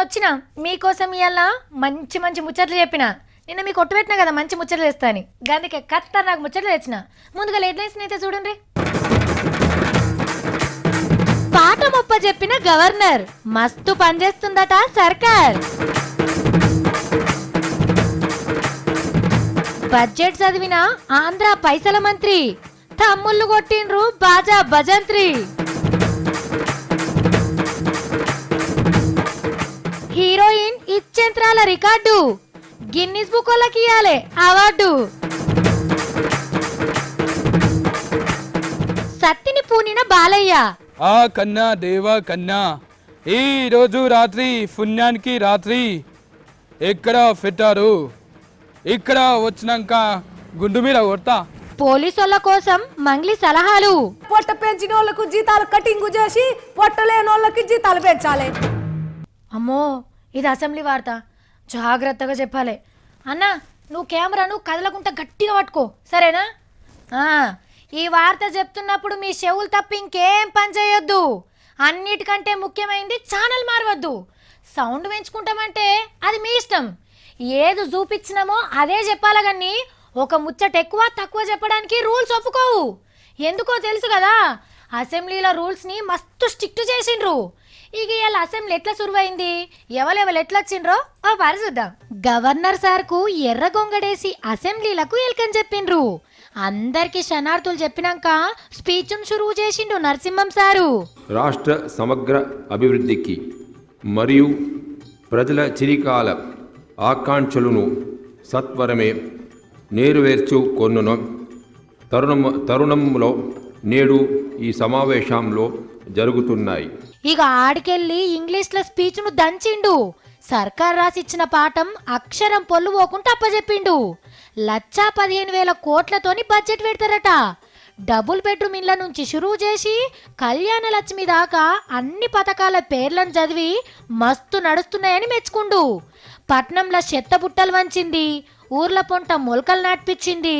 వచ్చిన మీకోసం ఇవాళ మంచి మంచి ముచ్చట్లు చెప్పిన. నిన్న మీకు కొట్టు పెట్టినా కదా మంచి ముచ్చట్లు తెస్తాని, అందుకే కత్త నాకు ముచ్చట్లు తెచ్చిన. ముందుగా హెడ్లైన్స్ అయితే చూడండి. పాట మొప్ప చెప్పిన గవర్నర్, మస్తు పనిచేస్తుందట సర్కార్. బడ్జెట్ చదివిన ఆంధ్ర పైసల మంత్రి, తమ్ముళ్ళు కొట్టిండ్రు బాజా భజంత్రి. హీరోయిన్ ఇచ్చెంత్రాల రికార్డు, గిన్నిస్ బుక్ వాళ్ళకి ఇయ్యాలే అవార్డు. సత్తిని పూనిన బాలయ్య, ఆ కన్నా దేవా కన్నా ఈ రోజు రాత్రి పుణ్యానికి రాత్రి ఎక్కడ పెట్టారు, ఇక్కడ వచ్చినాక గుండు మీద కొడతా. పోలీసుల కోసం మంగ్లీ సలహాలు, పొట్ట పెంచిన వాళ్ళకు జీతాలు కటింగ్ చేసి పొట్ట లేని వాళ్ళకి జీతాలు పెంచాలి. అమ్మో ఇది అసెంబ్లీ వార్త, జాగ్రత్తగా చెప్పాలి. అన్న నువ్వు కెమెరాను కదలకుండా గట్టిగా పట్టుకో సరేనా? ఈ వార్త చెప్తున్నప్పుడు మీ చెవులు తప్ప ఇంకేం పని చేయొద్దు. అన్నిటికంటే ముఖ్యమైనది ఛానల్ మారవద్దు. సౌండ్ పెంచుకుంటామంటే అది మీ ఇష్టం, ఏది చూపించినామో అదే చెప్పాలి. కానీ ఒక ముచ్చట ఎక్కువ తక్కువ చెప్పడానికి రూల్స్ ఒప్పుకోవు. ఎందుకో తెలుసు కదా, అసెంబ్లీలో రూల్స్ని మస్తు స్ట్రిక్ట్ చేసిండ్రు. ఇక ఇలా అసెంబ్లీ ఎట్లా సురువైంది, ఎవరెవరు ఎట్లా వచ్చిండ్రో ఓ పారి చూద్దాం. గవర్నర్ సార్కు ఎర్ర గొంగడేసి అసెంబ్లీలకు వెల్కమ్ చెప్పిండ్రు. అందరికి శనార్థులు చెప్పినాక స్పీచ్ షురువు చేసిండు నరసింహం సారు. రాష్ట్ర సమగ్ర అభివృద్ధికి మరియు ప్రజల చిరకాల ఆకాంక్షలను సత్వరమే నెరవేర్చుకొనున్న తరుణంలో నేడు ఈ సమావేశంలో జరుగుతున్నాయి. ఇక ఆడికెళ్ళి ఇంగ్లీష్లో స్పీచ్ను దంచిండు. సర్కార్ రాసిచ్చిన పాఠం అక్షరం పొల్లు పోకుండా అప్పచెప్పిండు. 1,15,000 కోట్లతోని బడ్జెట్ పెడతారట. డబుల్ బెడ్రూమ్ ఇళ్ల నుంచి షురువు చేసి కళ్యాణ లక్ష్మి దాకా అన్ని పథకాల పేర్లను చదివి మస్తు నడుస్తున్నాయని మెచ్చుకుండు. పట్నంలో చెత్త బుట్టలు వంచింది, ఊర్ల పొంట మొలకలు నాటిపించింది,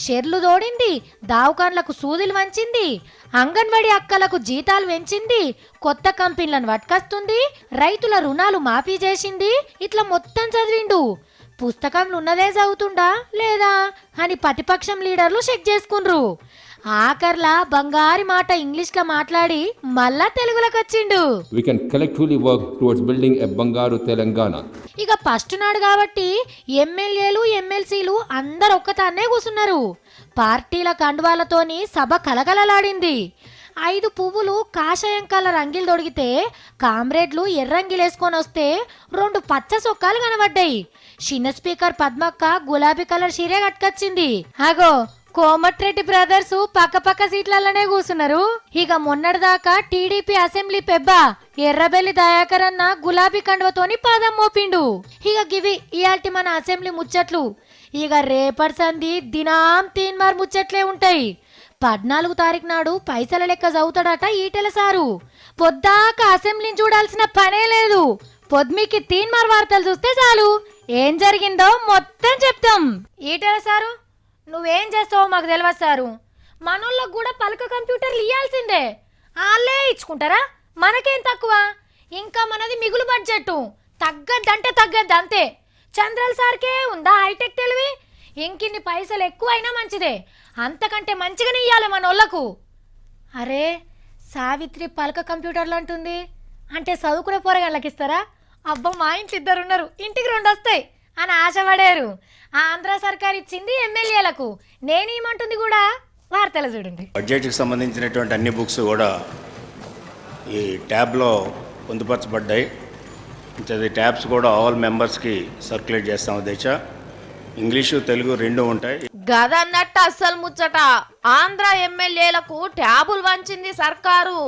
షెర్లు తోడింది, దావకాన్లకు సూదులు వంచింది, అంగన్వాడీ అక్కలకు జీతాలు పెంచింది, కొత్త కంపెనీలను పట్టుకొస్తుంది, రైతుల రుణాలు మాఫీ చేసింది. ఇట్లా మొత్తం చదివిండు. పుస్తకంలో ఉన్నదే చదువుతుండా లేదా అని ప్రతిపక్షం లీడర్లు చెక్ చేసుకుండ్రు. ఆఖర్లా బంగారి మాట ఇంగ్లీష్లో మాట్లాడి మళ్ళా తెలుగులోకి వచ్చిండు. We can collectively work towards building a బంగారు తెలంగాణ. ఇక ఫస్ట్ నాడు కాబట్టి ఎమ్మెల్యేలు ఎమ్మెల్సీలు అందరు ఒక్కతానే కూర్చున్నారు. పార్టీల కండువాలతోని సభ కలకలలాడింది. 5 పువ్వులు కాషాయం కలర్ అంగిలు తొడిగితే కామ్రేడ్లు ఎర్రంగిలేసుకొని వస్తే 2 పచ్చ సొక్కాలు కనబడ్డాయి. చిన్న స్పీకర్ పద్మక్క గులాబీ కలర్ చీరే కట్టుకొచ్చింది. అగో కోమటిరెడ్డి బ్రదర్స్ పక్క పక్క సీట్లలోనే కూర్చున్నారు. ఇక మొన్నటిదాకా టీడీపీ అసెంబ్లీ పెబ్బ ఎర్రబెల్లి దయాకర్ అన్న గులాబీ కండువతోని పాదం మోపిండు. ఇక గివి ఇయాల్టి మన అసెంబ్లీ ముచ్చట్లు. ఇక రేపటి సంధి దినాం తీన్మార్ ముచ్చట్లే ఉంటాయి. 14 తారీఖు నాడు పైసల లెక్క చదువుతాడట ఈటెల సారు. పొద్దాక అసెంబ్లీని చూడాల్సిన పనే లేదు. పొద్దుమికి తీన్మార్ వార్తలు చూస్తే చాలు ఏం జరిగిందో మొత్తం చెప్తాం. ఈటెల సారు నువ్వేం చేస్తావో మాకు తెలియదు సారు. మనోళ్ళకు కూడా పలక కంప్యూటర్లు ఇవ్వాల్సిందే, వాళ్ళే ఇచ్చుకుంటారా? మనకేం తక్కువ? ఇంకా మనది మిగులు బడ్జెట్, తగ్గద్దంటే తగ్గద్దు అంతే. చంద్రల్ సార్కే ఉందా హైటెక్ తెలివి? ఇంకిన్ని పైసలు ఎక్కువైనా మంచిదే, అంతకంటే మంచిగానే ఇవ్వాలి మనోళ్ళకు. అరే సావిత్రి పలక కంప్యూటర్లు అంటుంది అంటే చదువుకునే పోరగాళ్ళకి ఇస్తారా? అబ్బా మా ఇంట్లో 2 ఉన్నారు, ఇంటికి 2 వస్తాయి అని ఆశపడారు. ఆంధ్ర సర్కార్ ఇచ్చింది ఎమ్మెల్యేలకు, నేను ఏమంటుంది కూడా వార్తలు చూడండి. బడ్జెట్కి సంబంధించినటువంటి అన్ని బుక్స్ కూడా ఈ ట్యాబ్లో పొందుపరచబడ్డాయి. ఈ ట్యాబ్స్ కూడా ఆల్ మెంబర్స్కి సర్క్యులేట్ చేస్తాము. దేశ ఇంగ్లీషు తెలుగు 2 ఉంటాయి. గదన్నట్టు అస్సలు ముచ్చట. ఆంధ్ర ఎమ్మెల్యేలకు ట్యాబులు వంచింది సర్కారు.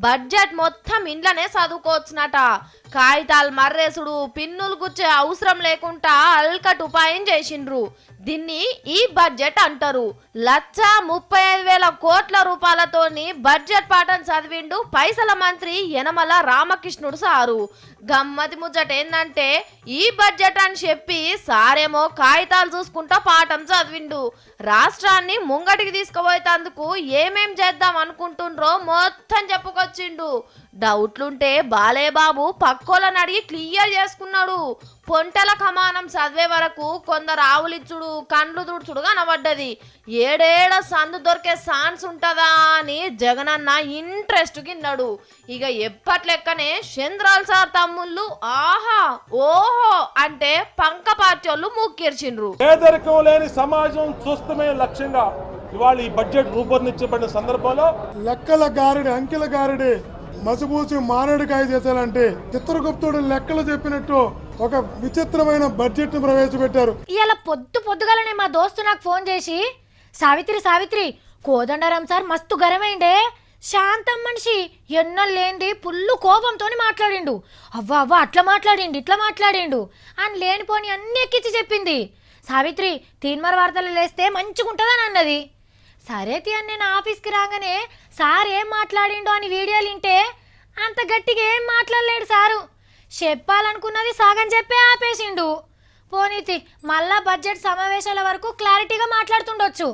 బడ్జెట్ మొత్తం ఇంట్లోనే చదువుకోవచ్చునట. కాగితాలు మర్రేసుడు పిన్నులు గుచ్చే అవసరం లేకుండా అల్కట్ ఉపాయం చేసిండ్రు. దీన్ని ఈ బడ్జెట్ అంటారు. 1,35,000 కోట్ల రూపాయలతోని బడ్జెట్ పాఠం చదివిండు పైసల మంత్రి యనమల రామకృష్ణుడు సారు. గమ్మతి ముచ్చట ఏందంటే ఈ బడ్జెట్ అని చెప్పి సారేమో కాగితాలు చూసుకుంటా పాఠం చదివిండు. రాష్ట్రాన్ని ముంగటికి తీసుకుపోయే తీసుకుపోయేందుకు ఏమేం చేద్దాం అనుకుంటుండ్రో మొత్తం చెప్పుకొచ్చిండు. డౌట్లుంటే బాలేబాబు పక్కోళ్ళని అడిగి క్లియర్ చేసుకున్నాడు. పొంటల కమానం చదివే వరకు కొందరు ఆవులిచ్చుడు కండ్లు తుడుచుడు కనబడ్డది. ఏడేడ సందు దొరికే ఛాన్స్ ఉంటదా అని జగనన్న ఇంట్రెస్ట్ కిన్నాడు. ఇక ఎప్పట్లెక్కనే చంద్రాల్ సార్ తమ్ముళ్ళు ఆహా ఓహో అంటే పంక పార్టీలు ముక్కిర్చిండ్రు. పేదరికం లేని సమాజం చూస్తమే లక్ష్యంగా ఇవాళ ఈ బడ్జెట్ రూపొందించబడిన సందర్భంలో లెక్కల గారిడి అంకెల గారిడి మసిపూసి మారేడుకాయ చేశారంటే చిత్రగుప్తుడు లెక్కలు చెప్పినట్టు ఒక విచిత్రమైన బడ్జెట్ ను ప్రవేశపెట్టారు. ఇవాళ పొద్దుగాలనే మా దోస్తు నాకు ఫోన్ చేసి సావిత్రి కోదండరాం సార్ మస్తు గరమైండే, శాంతం మనిషి ఎన్నోళ్ళేంది పుల్లు కోపంతో మాట్లాడిండు, అవ్వ అట్లా మాట్లాడిండు ఇట్లా మాట్లాడిండు అని లేనిపోని అన్ని ఎక్కించి చెప్పింది. సావిత్రి తీన్మర వార్తలు లేస్తే మంచిగుంటుందని అన్నది. సరే అని నేను ఆఫీస్కి రాగానే సార్ ఏం మాట్లాడిండో అని వీడియోలు వింటే అంత గట్టిగా ఏం మాట్లాడలేడు సారు. చెప్పాలనుకున్నది సగం చెప్పే ఆపేసిండు. పోనీతి మళ్ళా బడ్జెట్ సమావేశాల వరకు క్లారిటీగా మాట్లాడుతుండొచ్చు,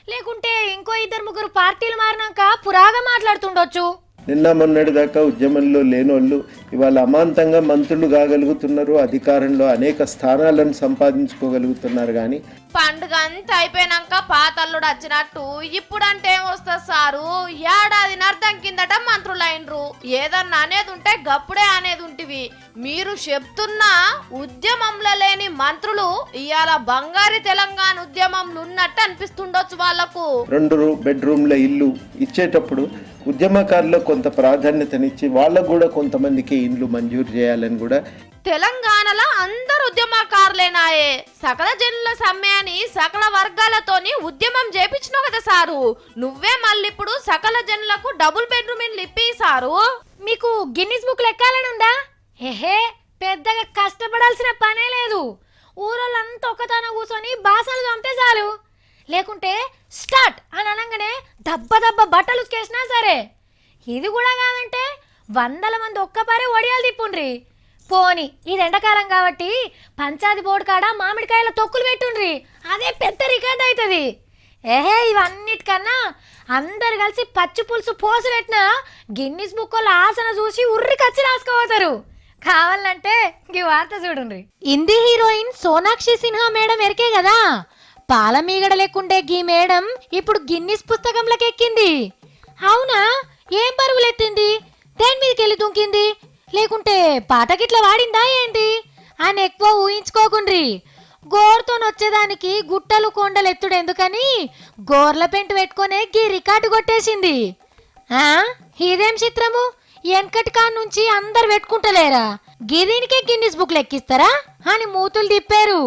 లేకుంటే ఇంకో 2-3 పార్టీలు మారినాక పురాగా మాట్లాడుతుండొచ్చు. నిన్న మొన్నటి దాకా ఉద్యమంలో లేనోళ్ళు ఇవాళ అమాంతంగా మంత్రులు కాగలుగుతున్నారు, అధికారంలో అనేక స్థానాలను సంపాదించుకోగలుగుతున్నారు. కానీ పండుగ అంతా అయిపోయినాక పాతల్లుడు వచ్చినట్టు ఇప్పుడంటే ఏమొస్తుంది సారు? ఏడాది అర్థం కిందట మంత్రులైనరు. ఏదన్నా అనేది ఉంటే గప్పుడే అనేది ఉంటివి. మీరు చెప్తున్న ఉద్యమంలో లేని మంత్రులు ఇవాళ బంగారు తెలంగాణ ఉద్యమంలో ఉన్నట్టు అనిపిస్తుండొచ్చు వాళ్లకు. 2 బెడ్రూమ్ల ఇల్లు ఇచ్చేటప్పుడు ఉద్యమకారులకు కొంత ప్రాధాన్యతనిచ్చి వాళ్ళకు కూడా కొంతమందికి ఇండ్లు మంజూరు చేయాలని కూడా. తెలంగాణలో అందరు ఉద్యమకారులేనాయే. సకల జనుల సమ్మె అని సకల వర్గాలతోని ఉద్యమం చేపించినావు కదా సారు. నువ్వే మళ్ళీ ఇప్పుడు సకల జనులకు డబుల్ బెడ్రూమ్ ఇండ్లు ఇప్పి సారు. మీకు గిన్నిస్ బుక్ లెక్కాలని ఉందా? హెహే పెద్దగా కష్టపడాల్సిన పనే లేదు. ఊరోళ్ళంతా ఒక్కతాన కూర్చొని బాసలు తోమితే చాలు, లేకుంటే స్టార్ట్ అని అనగానే దబ్బ బట్టలు ఉతికేసినా సరే. ఇది కూడా కాదంటే 100 మంది ఒక్కపారే ఒడియాలు తిప్పుండ్రి. పోని ఇది ఎండాకాలం కాబట్టి పంచాయతీ బోర్డు కాడ మామిడికాయల తొక్కులు పెట్టుండ్రి, అదే పెద్ద రికార్డ్ అవుతుంది. ఇవన్నిటికన్నా అందరు కలిసి పచ్చి పులుసు పోసి పెట్టిన గిన్నిస్ బుక్ ఆసన చూసి ఉర్రి కచ్చి రాసుకోపోతారు. కావాలంటే ఈ వార్త చూడండి. హిందీ హీరోయిన్ సోనాక్షి సిన్హా మేడం ఎరికే కదా, పాల మీగడ లేకుండే గీ మేడం ఇప్పుడు గిన్నిస్ పుస్తకంలోకి ఎక్కింది. అవునా? ఏం పరుగులెత్తింది? దేని మీదకి వెళ్ళి దుంకింది? లేకుంటే పాటకిట్లా వాడిందా ఏంటి అని ఎక్కువ ఊహించుకోకుండ్రి. గోర్తో వచ్చేదానికి గుట్టలు కొండలు ఎత్తుడు ఎందుకని గోర్ల పెంటు పెట్టుకునే గీ రికార్డు కొట్టేసింది. ఇదేం చిత్రము, వెనకటి కాడ నుంచి అందరు పెట్టుకుంటలేరా, గిదీనికే గిన్నిస్ బుక్ లెక్కిస్తారా అని మూతులు తిప్పారు.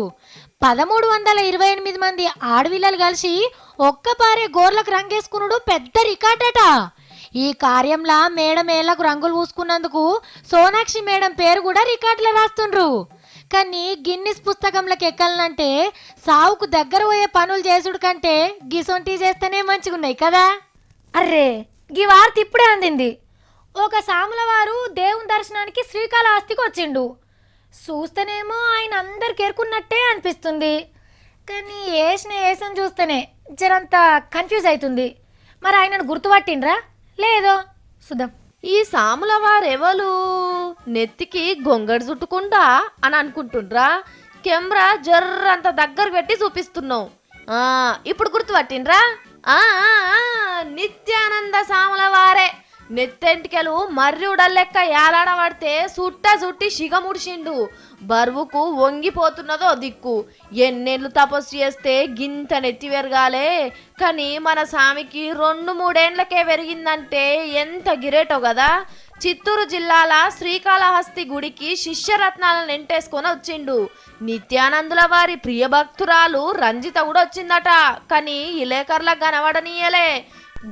1328 మంది ఆడవిల్లలు కలిసి ఒక్కపారే గోర్లకు రంగేసుకున్నాడు పెద్ద రికార్డట. ఈ కార్యంలా మేడం ఏళ్లకు రంగులు పూసుకున్నందుకు సోనాక్షి మేడం పేరు కూడా రికార్డులో రాస్తుండ్రు. కానీ గిన్నిస్ పుస్తకంలోకి ఎక్కాలంటే సావుకు దగ్గర పోయే పనులు చేసుడు కంటే గిసొంటి చేస్తేనే మంచిగున్నాయి కదా. అర్రే గీ వార్త ఇప్పుడే అందింది. ఒక సాముల వారు దేవుని దర్శనానికి శ్రీకాళహస్తికి వచ్చిండు. చూస్తేనేమో ఆయన అందరికి ఎరుకున్నట్టే అనిపిస్తుంది, కానీ వేసం చూస్తేనే జరంతా కన్ఫ్యూజ్ అవుతుంది. మరి ఆయనను గుర్తుపట్టిండ్రా లేదో చూద్దాం. ఈ సాముల వారెవలు? నెత్తికి గొంగడి చుట్టుకుంటా అని అనుకుంటుండ్రా? కెమెరా జర్రంత దగ్గర పెట్టి చూపిస్తున్నావు. ఇప్పుడు గుర్తుపట్టిండ్రా? నిత్యానంద సాముల వారే. నెత్తెంటికెలు మర్రివుడల్లెక్క ఏలాడబడితే సుట్టి సిగముడిసిండు. బరువుకు వంగిపోతున్నదో దిక్కు. ఎన్నేళ్ళు తపస్సు చేస్తే గింత నెత్తి పెరగాలే, కానీ మన స్వామికి 2-3 ఏండ్లకే పెరిగిందంటే ఎంత గిరేటో కదా. చిత్తూరు జిల్లాల శ్రీకాళహస్తి గుడికి శిష్యరత్నాలను ఎంటేసుకొని వచ్చిండు. నిత్యానందుల వారి ప్రియ భక్తురాలు రంజిత కూడా వచ్చిందట, కానీ ఇలేకర్లకు కనబడనీయలే.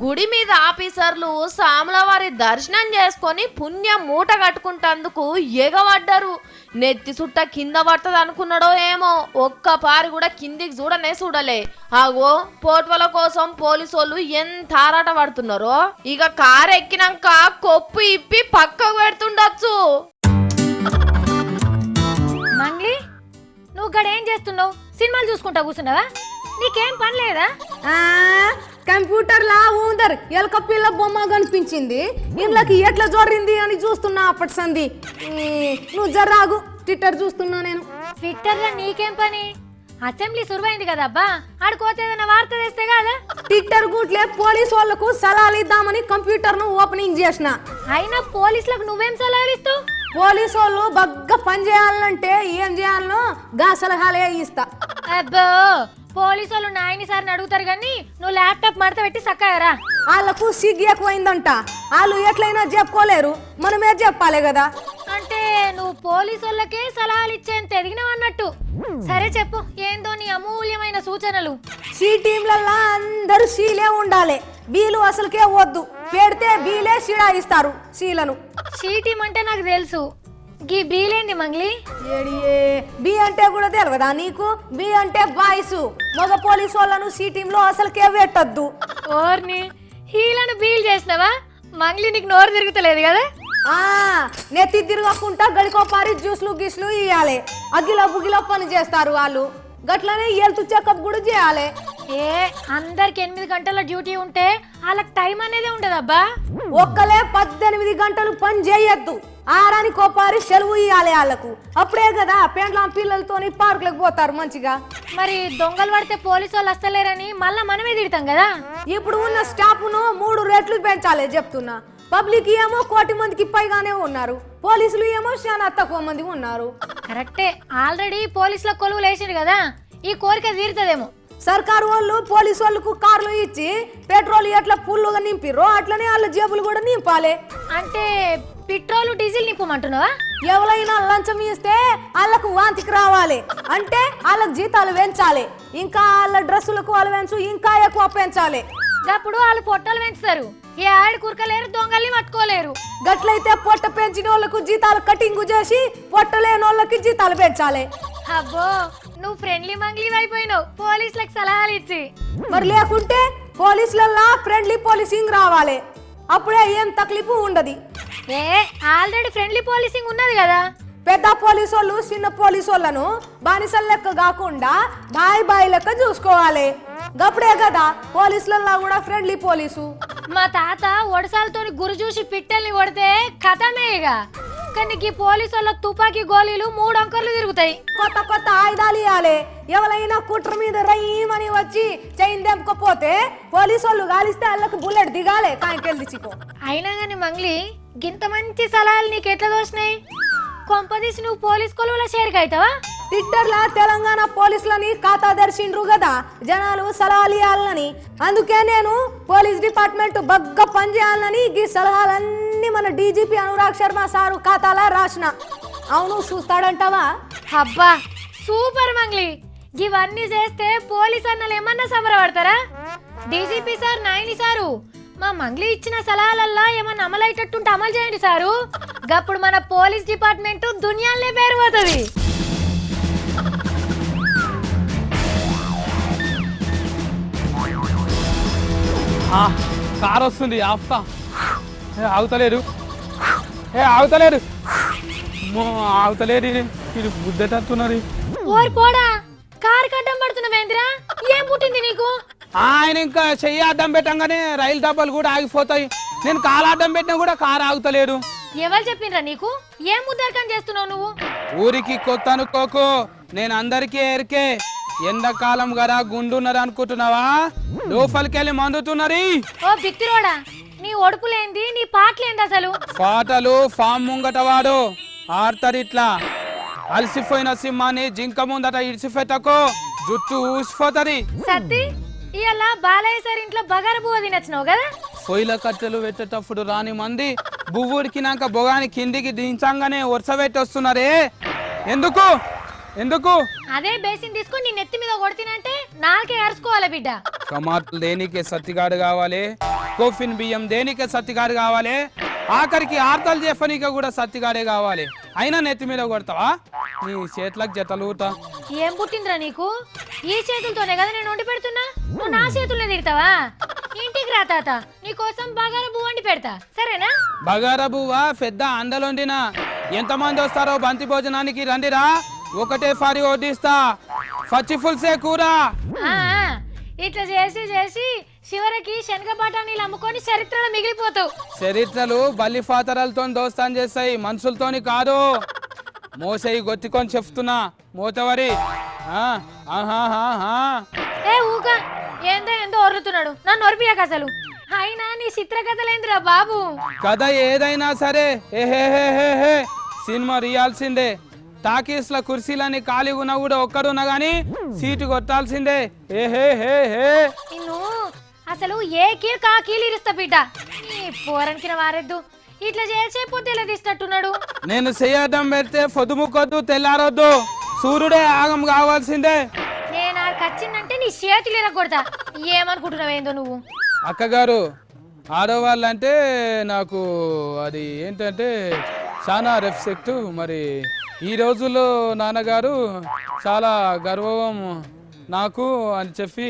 గుడి మీద ఆఫీసర్లు సాముల వారి దర్శనం చేసుకొని పుణ్యం మూట కట్టుకుంటందుకు ఎగబడ్డారు. నెత్తి సుట్ట కింద పడుతుంది అనుకున్నాడో ఏమో, ఒక్క పారి కూడా కిందికి చూడనే చూడలే. ఆగో పోట్వల కోసం పోలీసోళ్ళు ఎంత ఆరాట పడుతున్నారో. ఇక కారు ఎక్కినాక కొప్పు ఇప్పి పక్కకు పెడుతుండొచ్చు. మంగ్లీ నువ్వు గడ ఏం చేస్తున్నావు? సినిమాలు చూసుకుంటా కూర్చున్నావా? నీకేం పని లేదా? కంప్యూటర్ లా ఊందర్ ఎలక పిల్ల బొమ్మ కనిపించింది ఇంట్లోకి ఎట్లా జోరింది అని చూస్తున్నా అప్పటి సంది నువ్వు జర్రాగు ట్విట్టర్ చూస్తున్నా నేను. ట్విట్టర్లో నీకేం పని? అసెంబ్లీ సురువైంది కదా అబ్బా, ఆడుకోతే ఏదైనా వార్త తెస్తే కదా. ట్విట్టర్ గుట్లే పోలీసు వాళ్ళకు సలహాలు ఇద్దామని కంప్యూటర్ ను ఓపెనింగ్ చేసిన. అయినా పోలీసులకు నువ్వేం సలహాలు ఇస్తావు? పోలీసు వాళ్ళు బగ్గా పని చేయాలంటే ఏం చేయాలనో గా సలహాలే ఇస్తా. అబ్బో, పోలీసు వాళ్ళు నాయని సార్ని అడుగుతారు కానీ నువ్వు ల్యాప్టాప్ మడత పెట్టి సక్కాయరా. వాళ్ళకు సిగ్గు ఎక్కువైందంట, వాళ్ళు ఎట్లయినా చెప్పుకోలేరు, మనమే చెప్పాలి కదా. అంటే నువ్వు పోలీసు వాళ్ళకే సలహాలు ఇచ్చేంత ఎదిగినావు అన్నట్టు. సరే చెప్పు, ఏందో నీ అమూల్యమైన సూచనలు. సి టీంలల్లా అందరూ సీలే ఉండాలి, బీలు అసలుకే వద్దు, పెడితే బీలే సీడా ఇస్తారు సీలను. షీటీం అంటే నాకు తెలుసు, గీ బీలేంది మంగ్లీ? ఏడియే బి అంటే కూడా తెలియదా నీకు? బి అంటే బాయ్స్, మగ పోలీసు వాళ్ళను సి టీంలో అసలుకే పెట్టద్దు. ఓర్ని హీలను బీల్ చేసినావా? మంగ్లీ నీకు నోరు తిరుగుతలేదు కదా? నెత్తి తిరగకుండా గడికోపారి జ్యూస్లు గిస్లు ఇవ్వాలి, అగ్గిలో బుగిలో పని చేస్తారు వాళ్ళు. గట్లనే హెల్త్ చెకప్ కూడా చేయాలి. ఏ అందరికి 8 గంటల డ్యూటీ ఉంటే వాళ్ళకి టైం అనేది ఉండదబ్బా. ఒక్కలే 18 గంటలు పని చేయొద్దు, ఆరానికి కోపారి సెలవు ఇవ్వాలి వాళ్ళకు. అప్పుడే కదా పెండ్లాం పిల్లలతోని పార్కులకు పోతారు మంచిగా. మరి దొంగలు పడితే పోలీసు వాళ్ళు వస్తలేరని మళ్ళా మనమే తిడతాం కదా. ఇప్పుడు ఉన్న స్టాఫ్ ను 3 రెట్లు పెంచాలి చెప్తున్నా. పబ్లిక్ ఏమో 1 కోటి మందికి పైగానే ఉన్నారు, పోలీసులు ఏమో చాలా తక్కువ మంది ఉన్నారు. కరెక్టే, ఆల్రెడీ పోలీసుల కొలువులు వేసారు కదా, ఈ కోరిక తీరుతుందేమో. సర్కారు వాళ్ళు పోలీసు వాళ్ళకు కార్లు ఇచ్చి పెట్రోల్ ఎట్లా ఫుల్లుగా నింపిర్రో అట్లనే వాళ్ళ జేబులు కూడా నింపాలి. అంటే పెట్రోల్ డీజిల్ నింపమంటున్నావా? ఎవరైనా లంచం ఇస్తే వాళ్ళకు వాంతికి రావాలి అంటే వాళ్ళకు జీతాలు పెంచాలి, ఇంకా వాళ్ళ డ్రెస్సులకు అలవెన్స్ ఇంకా ఎక్కువ పెంచాలి. అప్పుడు వాళ్ళు పొట్టలు పెంచుతారు, ఏ ఆడి కురకలేరు, దొంగల్ని పట్టుకోలేరు. గట్లయితే పొట్ట పెంచిన వాళ్ళకు జీతాలు కటింగ్ చేసి పొట్ట లేని వాళ్ళకి జీతాలు పెంచాలి. అబ్బో, నువ్వు ఫ్రెండ్లీ మంగ్లీ అయిపోయినావు పోలీసులకు సలహాలు ఇచ్చి. మరి లేకుంటే పోలీసులల్లా ఫ్రెండ్లీ పోలీసింగ్ రావాలి, అప్పుడే ఏం తక్లీఫ్ ఉండదు. ఏ ఆల్రెడీ ఫ్రెండ్లీ పోలీసింగ్ ఉన్నది కదా. పెద్ద పోలీసు వాళ్ళు చిన్న పోలీసు వాళ్ళను బానిసల లెక్క కాకుండా బాయ్ లెక్క చూసుకోవాలి. గప్పుడే కదా పోలీసులల్లా కూడా ఫ్రెండ్లీ పోలీసు. మా తాత ఒడసాలతో గురి చూసి పిట్టల్ని కొడితే కథమే ఇక. కానీ ఈ పోలీసు వాళ్ళ తుపాకీ గోళీలు 3 అంకర్లు తిరుగుతాయి. కొత్త కొత్త ఆయుధాలు ఇవ్వాలి, ఎవరైనా కుట్ర మీద రయ్యమని వచ్చి చైన్ దెంపకపోతే పోలీసు వాళ్ళు గాలిస్తే వాళ్ళకి బుల్లెట్ దిగాలి కాయకెళ్ళి చికో. అయినా కానీ మంగ్లీ, గింత మంచి సలహాలు నీకు ఎట్లా దోసినాయి? కొంపదీసి నువ్వు పోలీస్ కొలువుల షేర్కి అవుతావా? ట్విట్టర్లా తెలంగాణ పోలీసులని ఖాతా తెరిచిండ్రు కదా జనాలు సలహాలు ఇవ్వాలని, అందుకే నేను పోలీస్ డిపార్ట్మెంట్ బగ్గా పనిచేయాలని ఈ సలహాలన్నీ మన డీజీపీ అనురాగ్ శర్మ సారు ఖాతాలా రాసిన. అవును చూస్తాడంటావా? అబ్బా సూపర్ మంగ్లీ, ఇవన్నీ చేస్తే పోలీస్ అన్నలు ఏమన్నా సమరపడతారా? డీజీపీ సార్, నాయని సారు, మా మంగ్లీ ఇచ్చిన సలహాలల్లా ఏమన్నా అమలయ్యేటట్టుంటే అమలు చేయండి సారు. గప్పుడు మన పోలీస్ డిపార్ట్మెంట్ దునియాలే పేరు పోతుంది. కారు వస్తుంది, ఆపుతా. ఆగుతలేరు, ఆగుతలేరు, ఆగుతలేరు, ఇది బుద్ధేటట్టున్నది. ఓరి పోడా, కారు కడ్డం పడుతున్నావేంద్రా, ఏం పుట్టింది నీకు? ఆయన ఇంకా చెయ్యి అడ్డం పెట్టంగానే రైలు డబ్బాలు కూడా ఆగిపోతాయి, నేను కాలు అడ్డం పెట్టినా కూడా కారు ఆగుతలేరు. ఎవరు చెప్పిండ్రా నీకు? ఏం ముద్దరకం చేస్తున్నావు నువ్వు? ఊరికి కొత్త అనుకోకు, నేను అందరికీ ఎరికే. ఎండాకాలం కదా గుండున్నారు అనుకుంటున్నావా? లోపలికెళ్ళి మందుతున్నది. ఓ బిక్తిరోడా, నీ ఒడుపులేంది, నీ పాటలేంది అసలు? పాటలు ఫామ్ ముంగట వాడు ఆడతారు ఇట్లా. అలసిపోయిన సింహాన్ని జింక ముందట ఇడిచిపెట్టకో, జుట్టు ఊసిపోతుంది. సత్తి, ఇవాళ బాలయ్య సార్ ఇంట్లో బగార పువ్వు తినొచ్చినావు కదా? పొయ్యిల కట్టెలు పెట్టేటప్పుడు రాని మంది బువ్వుడికినాక బొగాని కిందికి దించంగానే వరుస పెట్టి వస్తున్నారే, ఎందుకు ఎందుకు? అదే బేసిన్ తీసుకొని నీ నెత్తి మీద కొడుతున్నంటే నాకే అరుచుకోవాలి బిడ్డ. టమాటాలు దేనికే సత్తిగాడు కావాలి, కోఫిన్ బియ్యం దేనికే సత్తిగాడు కావాలి, ఆఖరికి ఆర్తలు చెప్పనీక కూడా సత్తిగాడే కావాలి. అయినా నెత్తి మీద కొడతావా? నీ చేతులకు జతలుగుతా. ఏం పుట్టిందిరా నీకు? ఈ చేతులతోనే కదా నేను వండి పెడుతున్నా, నువ్వు నా చేతుల్నే తిడతావా? ఇంటికి రా తాత, నీకోసం బగారా పువ్వు వండి పెడతా, సరేనా? బగారా బువ్వ పెద్ద అండలుండినా ఎంతమంది వస్తారో బంతి భోజనానికి రండిరా, ఒకటే ఫారి వడ్డిస్తా, పచ్చి పులుసే కూర. ఇట్లా చేసి చేసి చివరికి శనగ బఠానీలు అమ్ముకొని చరిత్రలో మిగిలిపోతావు. చరిత్రలు బల్లి ఫాతరాలతో దోస్తాన్ చేస్తాయి, మనుషులతోని కాదు. మోసయి గొత్తికొని చెప్తున్నా మోతవరి. ఏ ఊక ఏందో ఏందో ఒర్రుతున్నాడు, నన్ను ఒరిపియాక అసలు. అయినా నీ చిత్రకథలేందిరా బాబు. కథ ఏదైనా సరే ఏహే సినిమా రియాల్సిందే. టాకీస్ల కుర్చీలని ఖాళీ ఉన్నా కూడా ఒక్కడున్నా గానీ సీటు కొట్టాల్సిందే. ఏహే నిన్ను అసలు ఏ కీలు కా కీలు ఇరుస్తా బిడ్డ. నీ పోరనికిన వారెద్దు ఇట్లా చేసేపోతే ఇలా తీసినట్టున్నాడు. నేను చేయడం పెడితే పొద్దుముకొద్దు తెల్లారొద్దు, సూర్యుడే ఆగం కావాల్సిందే. నేను ఆడికి వచ్చిందంటే నీ చేతులు ఇరగొడతా. ఏమనుకుంటున్నావేందో నువ్వు. అక్కగారు, ఆడవాళ్ళంటే నాకు అది ఏంటంటే చాలా రెస్పెక్ట్. మరి ఈ రోజుల్లో నాన్నగారు చాలా గర్వం నాకు అని చెప్పి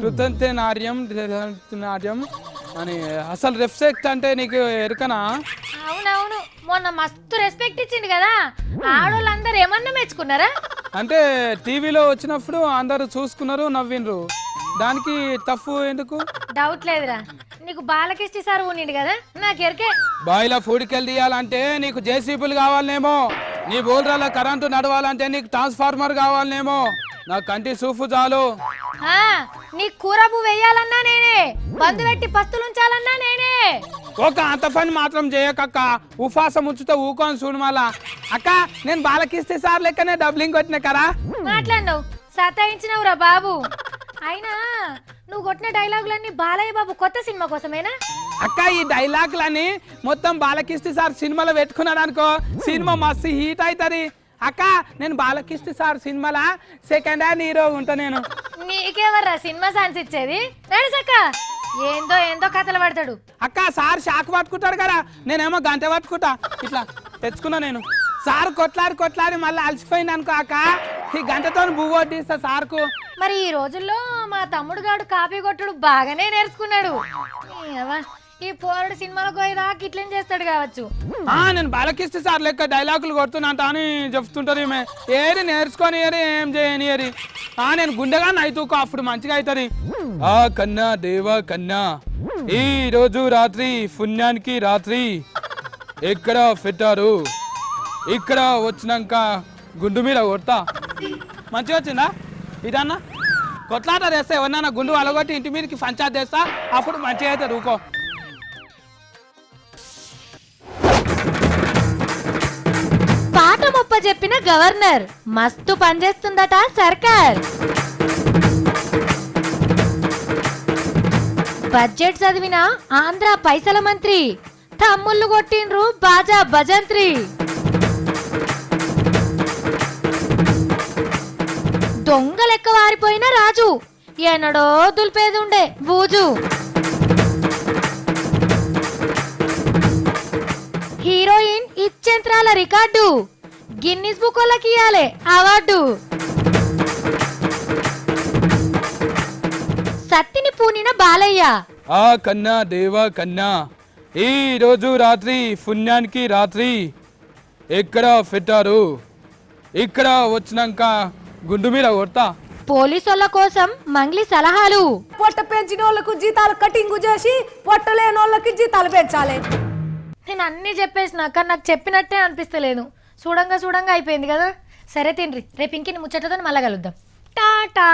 కృతంతే నార్యం అని. అసలు రెస్పెక్ట్ అంటే నీకు ఎరకనా? అవునవును, మొన్న మస్తు రెస్పెక్ట్ ఇచ్చింది కదా. ఆడోళ్ళందరూ ఏమన్నా మెచ్చుకున్నారా? అంటే టీవీలో వచ్చినప్పుడు అందరూ చూసుకున్నారు, నవ్విండ్రు. దానికి తప్పు ఎందుకు? డౌట్ లేదురా, నీకు బాలకృష్ణ సార్ ఉండిండు కదా, నాకు ఎరకే. బాయిలో ఫుడ్కెళ్ళి తీయాలంటే నీకు జేసీబీలు కావాలనేమో, నీ బోల్రాల కరెంటు నడవాలంటే నీకు ట్రాన్స్ఫార్మర్ కావాలనేమో. నా కంటి చూపు చాలు. నీ కూర పువ్వు వేయాలన్నా నేనే, బంధు పెట్టి పస్తులుంచాలన్నా నేనే. ఒక అంత పని మాత్రం చేయకక్క, ఉపాసం ఉంచుతో ఊకొని చూడు. మళ్ళా అక్క నేను బాలకృష్ణ సార్ లెక్కనే డబ్లింగ్ కొట్టిన కదా. మాట్లాడినావు, సతాయించినవురా బాబు. అయినా నువ్వు కొట్టిన డైలాగులన్నీ బాలయ్య బాబు కొత్త సినిమా కోసమేనా? అక్క ఈ డైలాగులని మొత్తం బాలకృష్ణ సార్ సినిమాలో పెట్టుకున్నాడు అనుకో, సినిమా మస్తు హీట్ అవుతుంది. అక్క నేను బాలకృష్ణ సార్ సినిమాలో సెకండ్ హ్యాండ్ హీరో ఉంటా. నేను నీకెవర్రా సినిమా ఛాన్స్ ఇచ్చేది? నడుసక్క, ఏందో ఏందో కథలు పడతాడు. అక్క సార్ షాక్ పట్టుకుంటాడు కదా, నేనేమో గంట పట్టుకుంటా. ఇట్లా తెచ్చుకున్నా నేను. సార్ కొట్లాడి మళ్ళీ అలసిపోయింది అనుకో అక్క, ఈ గంటతో బువ్వ వడ్డిస్తా సార్కు. మరి ఈ రోజుల్లో మా తమ్ముడు గాడు కాపీ కొట్టుడు బాగానే నేర్చుకున్నాడు. ఈ పోరడు సినిమాలకు పోయేదాకా ఇట్లేం చేస్తాడు కావచ్చు. నేను బాలకృష్ణ సార్ లెక్క డైలాగులు కొడుతున్నా అని చెప్తుంటారు. ఏది నేర్చుకొని ఏం చేయని ఏరి. నేను గుండెగా నైతూకో, అప్పుడు మంచిగా అవుతుంది. ఆ కన్నా దేవా కన్నా, ఈ రోజు రాత్రి పుణ్యానికి రాత్రి ఎక్కడ పెట్టారు, ఇక్కడ వచ్చినాక గుండు మీద కొడతా. మంచిగా వచ్చిందా ఇదన్నా? కొట్లాట చేస్తా, ఎవరన్నా గుండు అలగొట్టి ఇంటి మీదకి పంచాయత్ చేస్తా, అప్పుడు మంచిగా అయితే రూకో. పాట మొప్ప చెప్పిన గవర్నర్, మస్తు పనిచేస్తుందట సర్కార్. బడ్జెట్ చదివిన ఆంధ్ర పైసల మంత్రి, తమ్ముళ్ళు కొట్టిండ్రు బాజా భజంత్రి. దొంగ లెక్క వారిపోయిన రాజు, ఎన్నడో దులిపేదుండే బూజు. హీరోయిన్ ఇచ్చెంత్రాల రికార్డు, గిన్నిస్ బుక్ వాళ్ళకి ఇయ్యాలే అవార్డు. సత్తిని పూనిన బాలయ్య, ఆ కన్నా దేవా కన్నా, ఈ రోజు రాత్రి పుణ్యానికి రాత్రి ఎక్కడ పెట్టారు, ఇక్కడ వచ్చినాక గుండు మీద కొడతా. పోలీసుల కోసం మంగ్లీ సలహాలు. పొట్ట పెంచిన వాళ్ళకు జీతాలు కటింగ్ చేసి పొట్ట లేని వాళ్ళకి జీతాలు పెంచాలి. నేను అన్నీ చెప్పేసిన, కానీ నాకు చెప్పినట్టే అనిపిస్తలేదు. చూడంగా అయిపోయింది కదా. సరే తిండ్రి, రేపు ఇంకిని ముచ్చటతో మళ్ళా కలుద్దాం. టాటా.